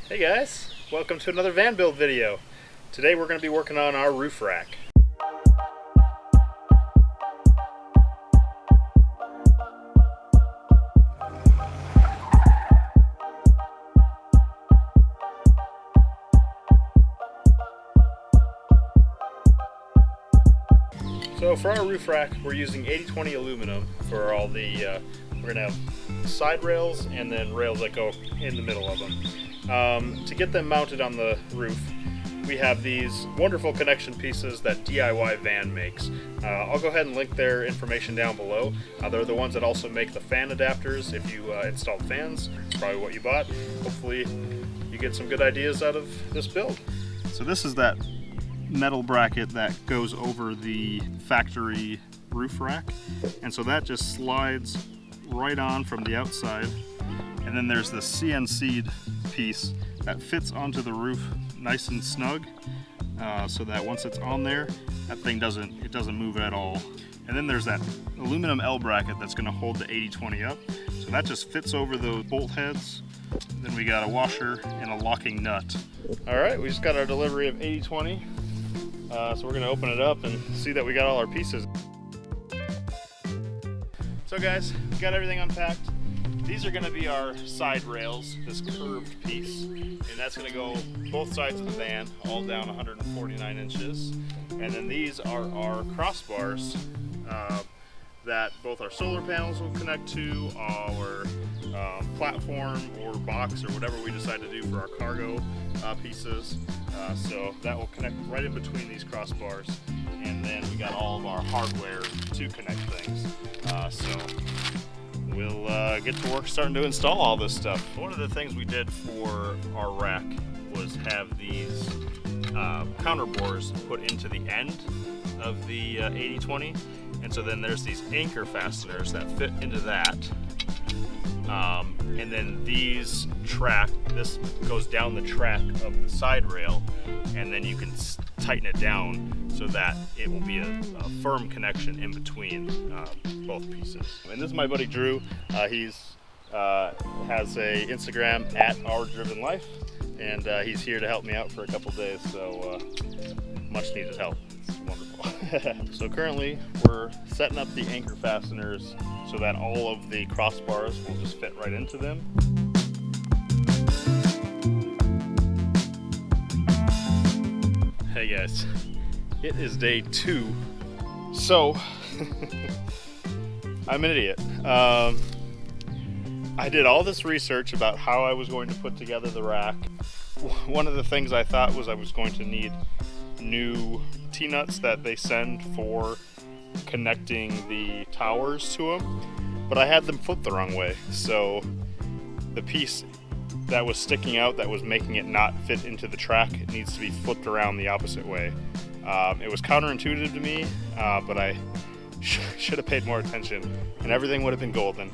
Hey guys, welcome to another van build video. Today we're going to be working on our roof rack. So for our roof rack, we're using 80/20 aluminum for all the, we're going to have side rails and then rails that go in the middle of them. To get them mounted on the roof, we have these wonderful connection pieces that DIY Van makes. I'll go ahead and link their information down below. They're the ones that also make the fan adapters. If you installed fans, it's probably what you bought. Hopefully you get some good ideas out of this build. So this is that metal bracket that goes over the factory roof rack, and so that just slides right on from the outside, and then there's this CNC'd piece that fits onto the roof nice and snug, so that once it's on there, that thing doesn't move at all. And then there's that aluminum L bracket that's going to hold the 80/20 up, so that just fits over those bolt heads. Then we got a washer and a locking nut. All right, we just got our delivery of 80/20. So we're going to open it up and see that we got all our pieces. So guys, we got everything unpacked. These are going to be our side rails, this curved piece, and that's going to go both sides of the van, all down 149 inches. And then these are our crossbars that both our solar panels will connect to, our platform or box or whatever we decide to do for our cargo pieces. So that will connect right in between these crossbars, and then we got all of our hardware to connect things. So we'll get to work starting to install all this stuff. One of the things we did for our rack was have these counter bores put into the end of the 80/20, and so then there's these anchor fasteners that fit into that. And then this goes down the track of the side rail, and then you can tighten it down so that it will be a firm connection in between both pieces. And this is my buddy Drew. He's has a Instagram at @vanlife, and he's here to help me out for a couple days, so much needed help. It's wonderful. So currently we're setting up the anchor fasteners so that all of the crossbars will just fit right into them. Hey guys, it is day 2. So, I'm an idiot. I did all this research about how I was going to put together the rack. One of the things I thought was I was going to need new T-nuts that they send for connecting the towers to them, but I had them flipped the wrong way. So the piece that was sticking out that was making it not fit into the track, it needs to be flipped around the opposite way. It was counterintuitive to me, but I should have paid more attention and everything would have been golden.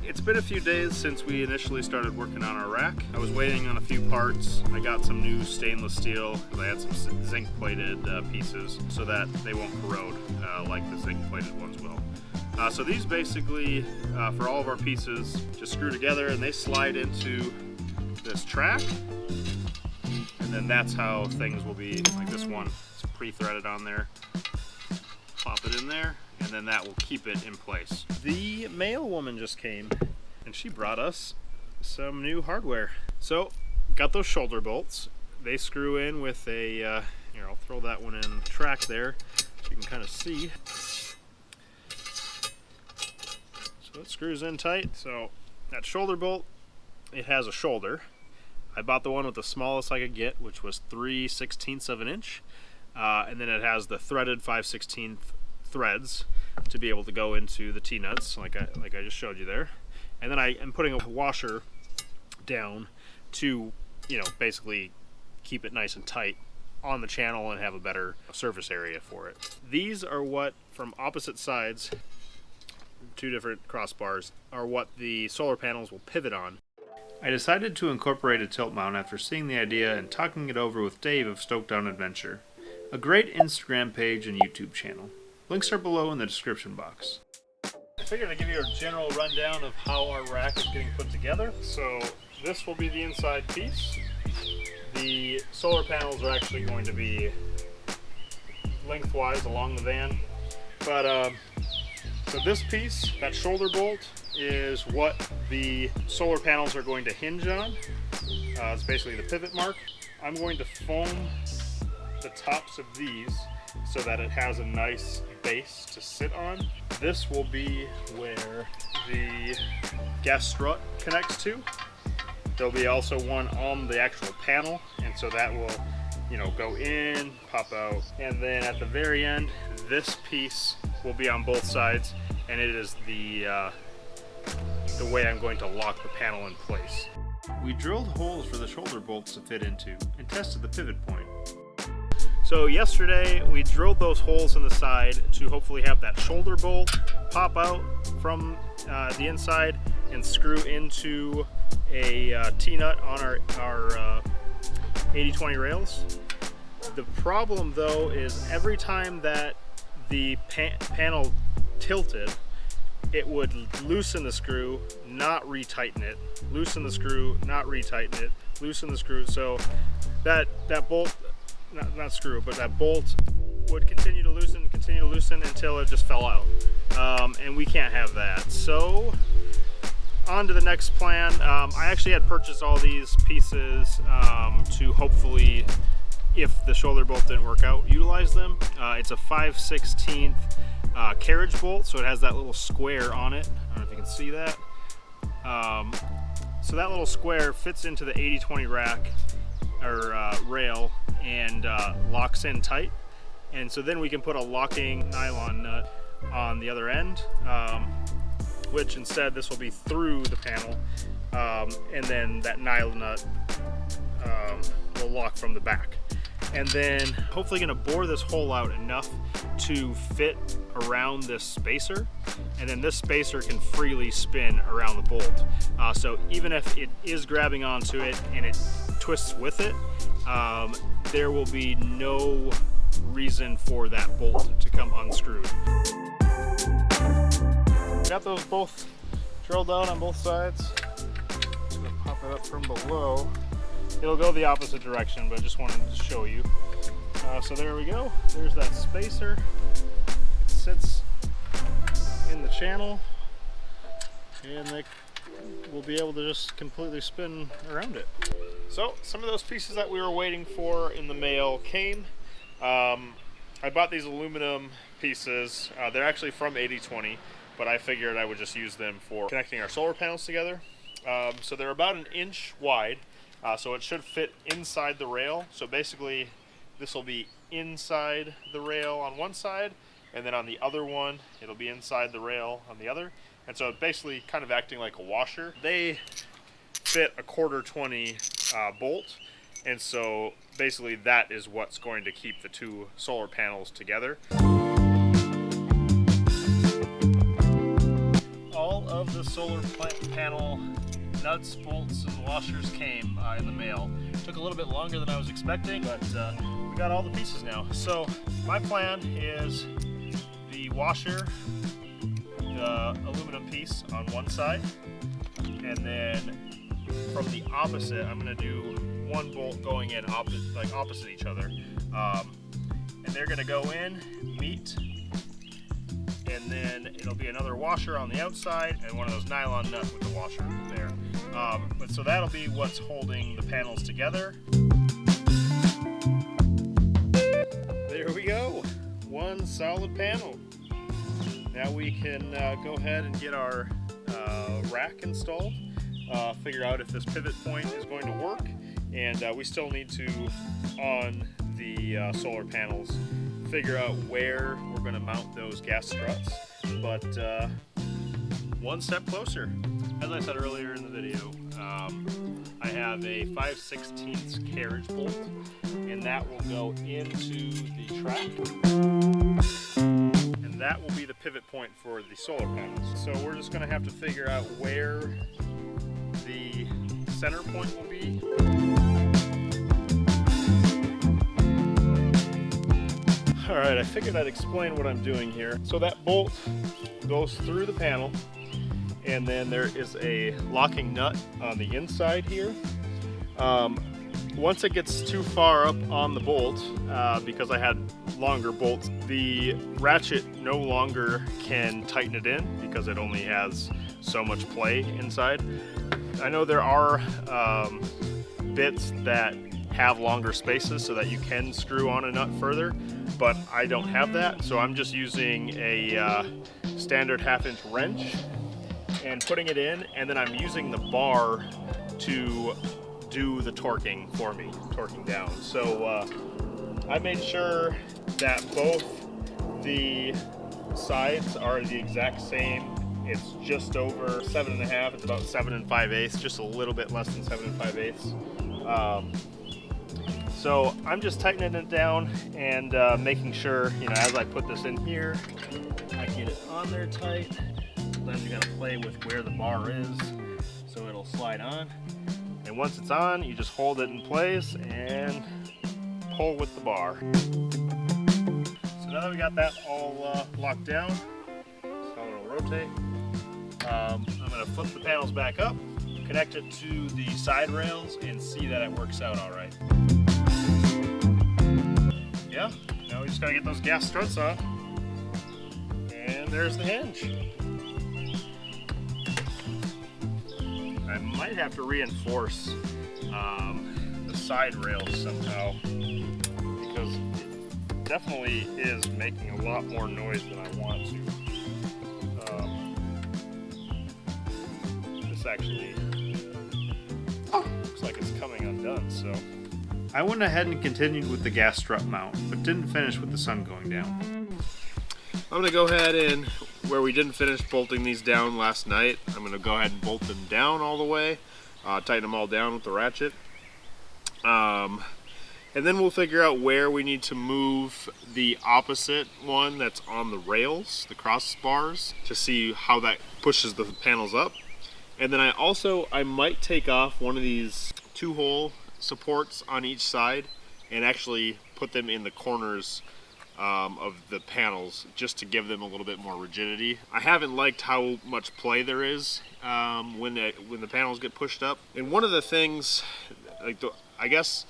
It's been a few days since we initially started working on our rack. I was waiting on a few parts. I got some new stainless steel because I had some zinc plated pieces so that they won't corrode like the zinc plated ones will. So these basically, for all of our pieces, just screw together and they slide into this track. And then that's how things will be, like this one. It's pre-threaded on there. Pop it in there, and then that will keep it in place. The mail woman just came, and she brought us some new hardware. So, got those shoulder bolts. They screw in with a, here, I'll throw that one in the track there, so you can kind of see. So it screws in tight. So that shoulder bolt, it has a shoulder. I bought the one with the smallest I could get, which was 3/16 of an inch. And then it has the threaded 5/16 threads to be able to go into the T-nuts, like I just showed you there. And then I am putting a washer down to, basically keep it nice and tight on the channel and have a better surface area for it. These are what, from opposite sides, 2 different crossbars, are what the solar panels will pivot on. I decided to incorporate a tilt mount after seeing the idea and talking it over with Dave of Stoked Down Adventure, a great Instagram page and YouTube channel. Links are below in the description box. figured I'd give you a general rundown of how our rack is getting put together. So this will be the inside piece. The solar panels are actually going to be lengthwise along the van. But so this piece, that shoulder bolt, is what the solar panels are going to hinge on. It's basically the pivot mark. I'm going to foam the tops of these so that it has a nice base to sit on. This will be where the gas strut connects to. There'll be also one on the actual panel, and so that will, you know, go in, pop out. And then at the very end, this piece will be on both sides, and it is the way I'm going to lock the panel in place. We drilled holes for the shoulder bolts to fit into and tested the pivot point. So yesterday we drilled those holes in the side to hopefully have that shoulder bolt pop out from the inside and screw into a T-nut on our 80/20 rails. The problem though is every time that the panel tilted, it would loosen the screw, not retighten it, loosen the screw, not retighten it, loosen the screw. So that bolt, not screw, but that bolt would continue to loosen until it just fell out. And we can't have that. So on to the next plan. I actually had purchased all these pieces to hopefully, if the shoulder bolt didn't work out, utilize them. It's a 5/16 carriage bolt, so it has that little square on it. I don't know if you can see that. So that little square fits into the 80/20 rack or rail and locks in tight. And so then we can put a locking nylon nut on the other end, which instead this will be through the panel, and then that nylon nut will lock from the back. And then hopefully going to bore this hole out enough to fit around this spacer, and then this spacer can freely spin around the bolt. So even if it is grabbing onto it and it twists with it, there will be no reason for that bolt to come unscrewed. Got those both drilled out on both sides. Just gonna pop it up from below. It'll go the opposite direction, but I just wanted to show you. So there we go. There's that spacer. It sits in the channel, and they will be able to just completely spin around it. So some of those pieces that we were waiting for in the mail came. I bought these aluminum pieces. They're actually from 80/20, but I figured I would just use them for connecting our solar panels together. So they're about 1 inch wide. So it should fit inside the rail. So basically this will be inside the rail on one side, and then on the other one it'll be inside the rail on the other. And so basically kind of acting like a washer. They fit a 1/4-20 bolt, and so basically that is what's going to keep the two solar panels together. All of the solar panel nuts, bolts, and washers came in the mail. Took a little bit longer than I was expecting, but we got all the pieces now. So my plan is the washer, the aluminum piece on one side, and then from the opposite, I'm going to do one bolt going in opposite each other. And they're going to go in, meet, and then it'll be another washer on the outside and one of those nylon nuts with the washer there. But so that'll be what's holding the panels together. There we go, one solid panel. Now we can go ahead and get our rack installed, figure out if this pivot point is going to work, and we still need to, on the solar panels, figure out where we're going to mount those gas struts, but one step closer. As I said earlier in the video, I have a 5/16 carriage bolt, and that will go into the track, and that will be the pivot point for the solar panels. So we're just going to have to figure out where the center point will be. Alright, I figured I'd explain what I'm doing here. So that bolt goes through the panel, and then there is a locking nut on the inside here. Once it gets too far up on the bolt, because I had longer bolts, the ratchet no longer can tighten it in because it only has so much play inside. I know there are bits that have longer spaces so that you can screw on a nut further, but I don't have that, so I'm just using a standard 1/2-inch wrench and putting it in, and then I'm using the bar to do the torquing for me, torquing down. So I made sure that both the sides are the exact same. It's just over 7.5. It's about 7 5/8, just a little bit less than 7 5/8. So I'm just tightening it down and making sure, as I put this in here, I get it on there tight. Sometimes you gotta play with where the bar is so it'll slide on. And once it's on, you just hold it in place and pull with the bar. So now that we got that all locked down, so it'll rotate. I'm going to flip the panels back up, connect it to the side rails, and see that it works out all right. Yeah, now we just got to get those gas struts on. And there's the hinge. I might have to reinforce the side rails somehow, because it definitely is making a lot more noise than I want to. This actually looks like it's coming undone, so I went ahead and continued with the gas strut mount, but didn't finish with the sun going down. I'm going to go ahead and, where we didn't finish bolting these down last night, I'm going to go ahead and bolt them down all the way, tighten them all down with the ratchet. And then we'll figure out where we need to move the opposite one that's on the rails, the crossbars, to see how that pushes the panels up. And then I might take off one of these 2-hole supports on each side and actually put them in the corners of the panels, just to give them a little bit more rigidity. I haven't liked how much play there is when the panels get pushed up. And one of the things, I guess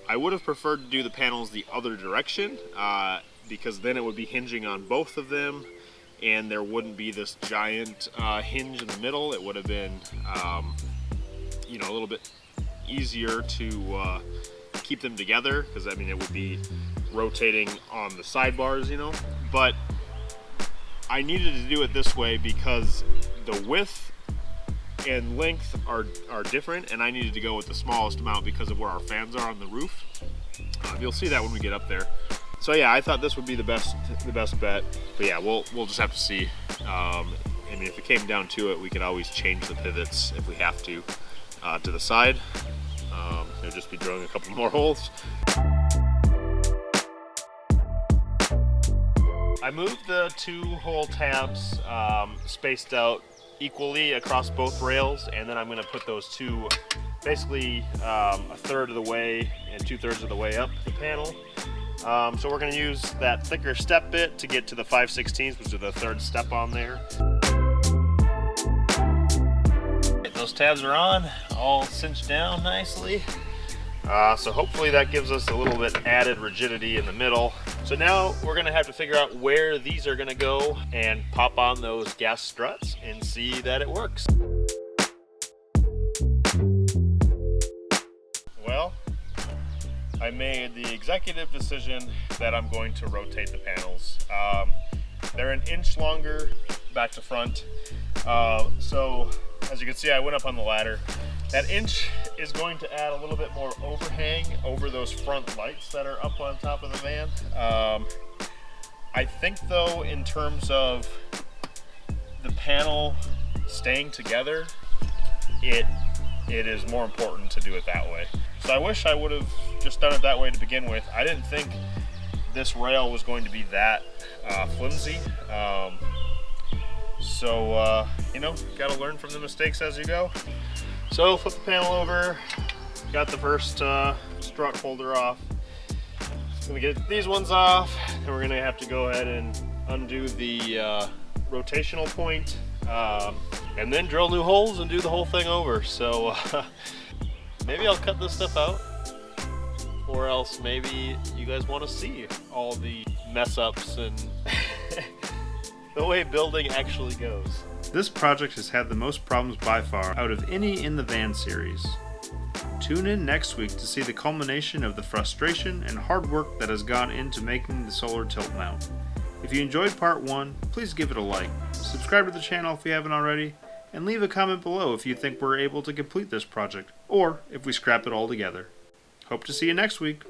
I would have preferred to do the panels the other direction, because then it would be hinging on both of them, and there wouldn't be this giant hinge in the middle. It would have been, a little bit easier to keep them together, because it would be rotating on the sidebars, but I needed to do it this way because the width and length are different, and I needed to go with the smallest amount because of where our fans are on the roof. You'll see that when we get up there. So yeah, I thought this would be the best bet, but yeah, we'll just have to see. If it came down to it, we could always change the pivots if we have to the side. It'll just be drilling a couple more holes. I moved the 2-hole tabs spaced out equally across both rails, and then I'm going to put those two basically a third of the way and 2/3 of the way up the panel. So we're going to use that thicker step bit to get to the 5/16, which is the third step on there. Those tabs are on, all cinched down nicely. So hopefully that gives us a little bit added rigidity in the middle. So now we're going to have to figure out where these are going to go and pop on those gas struts and see that it works. Well, I made the executive decision that I'm going to rotate the panels. They're 1 inch longer back to front. So as you can see, I went up on the ladder. That inch is going to add a little bit more overhang over those front lights that are up on top of the van. I think though, in terms of the panel staying together, it is more important to do it that way. So I wish I would have just done it that way to begin with. I didn't think this rail was going to be that flimsy. Gotta learn from the mistakes as you go. So flip the panel over, got the first strut holder off. Gonna get these ones off, and we're gonna have to go ahead and undo the rotational point. And then drill new holes and do the whole thing over. So maybe I'll cut this stuff out, or else maybe you guys want to see all the mess ups and the way building actually goes. This project has had the most problems by far out of any in the van series. Tune in next week to see the culmination of the frustration and hard work that has gone into making the solar tilt mount. If you enjoyed part 1, please give it a like, subscribe to the channel if you haven't already, and leave a comment below if you think we're able to complete this project, or if we scrap it all together. Hope to see you next week.